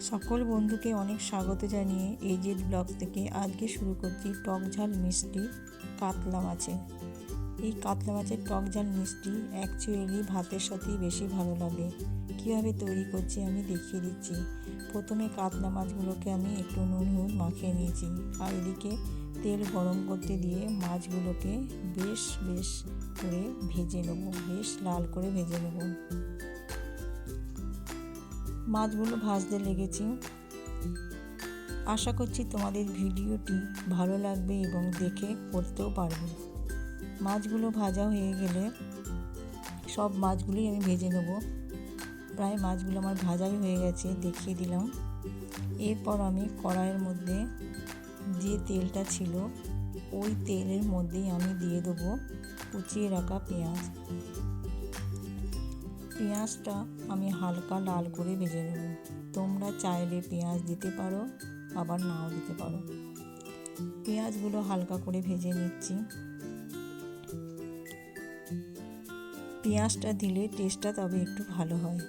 সকল বন্ধুকে অনেক স্বাগত জানিয়ে এজেড ব্লগ থেকে আজকে শুরু করছি টক ঝাল মিষ্টি কাতলা মাছের। এই কাতলা মাছের টক ঝাল মিষ্টি অ্যাকচুয়ালি ভাতের সাথেই বেশি ভালো লাগে। কীভাবে তৈরি করছি আমি দেখিয়ে দিচ্ছি। প্রথমে কাতলা মাছগুলোকে আমি একটু নুন মাখিয়ে নিয়েছি, আর এদিকে তেল গরম করতে দিয়ে মাছগুলোকে বেশ করে ভেজে নেব, বেশ লাল করে ভেজে নেব। মাছগুলো ভাজতে লেগেছি। আশা করছি তোমাদের ভিডিওটি ভালো লাগবে এবং দেখে করতেও পারবে। মাছগুলো ভাজা হয়ে গেলে সব মাছগুলোই আমি ভেজে নেব। প্রায় মাছগুলো আমার ভাজাই হয়ে গেছে, দেখিয়ে দিলাম। এরপর আমি কড়াইয়ের মধ্যে যে তেলটা ছিল ওই তেলের মধ্যেই আমি দিয়ে দেবো কুচিয়ে রাখা পেঁয়াজ। পেঁয়াজটা আমি হালকা লাল করে ভেজে নেব। তোমরা চাইলে পেঁয়াজ দিতে পারো, আবার নাও দিতে পারো। পেঁয়াজগুলো হালকা করে ভেজে নিচ্ছি। পেঁয়াজটা দিলে টেস্টটা তবে একটু ভালো হয়।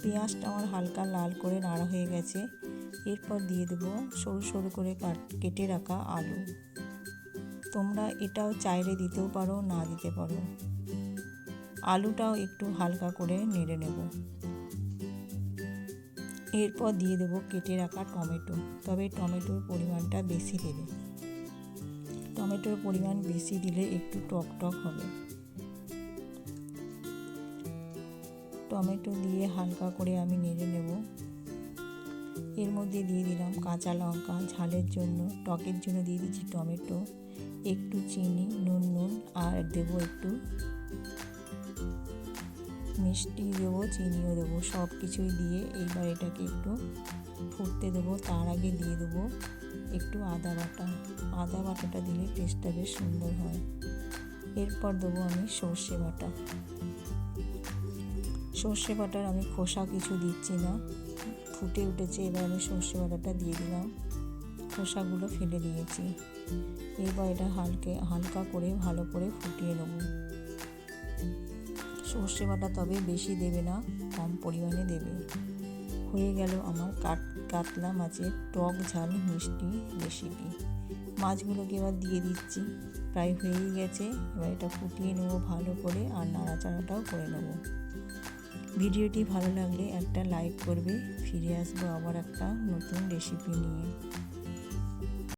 পেঁয়াজটা আমার হালকা লাল করে নাড়া হয়ে গেছে। এরপর দিয়ে দেবো সরু সরু করে কেটে রাখা আলু। তোমরা এটাও চাইলে দিতেও পারো, না দিতে পারো। আলুটাও একটু হালকা করে নেড়ে নেব। এরপর দিয়ে দেবো কেটে রাখা টমেটো, তবে টমেটোর পরিমাণটা বেশি দেবে। টমেটোর পরিমাণ বেশি দিলে একটু টক হবে। টমেটো দিয়ে হালকা করে আমি নেড়ে নেব। এর মধ্যে দিয়ে দিলাম কাঁচা লঙ্কা, ঝালের জন্য, টকের জন্য দিয়ে দিচ্ছি টমেটো, একটু চিনি, নুন আর দেবো একটু মিষ্টি দেবো, চিনিও দেবো। সব কিছুই দিয়ে এইবার এটাকে একটু ফুটতে দেবো। তার আগে দিয়ে দেবো একটু আদা বাটাটা দিলে টেস্টটা বেশ সুন্দর হয়। এরপর দেবো আমি সর্ষে বাটার আমি খোসা কিছু দিচ্ছি না, ফুটে উঠেছে। এবার আমি সর্ষে বাটাটা দিয়ে দিলাম, খোসাগুলো ফেলে দিয়েছি। এবার এটা হালকা করে ভালো করে ফুটিয়ে নেব। সর্ষে বাটা তবে বেশি দেবে না, কম পরিমাণে দেবে। হয়ে গেল আমার কাতলা মাছের টক ঝাল মিষ্টি রেসিপি। মাছগুলোকে এবার দিয়ে দিচ্ছি, প্রায় হয়েই গেছে। এবার এটা ফুটিয়ে নেব ভালো করে, আর নাড়াচাড়াটাও করে নেব। ভিডিওটি ভালো লাগলে একটা লাইক করবে। ফিরে আসবো আবার একটা নতুন রেসিপি নিয়ে।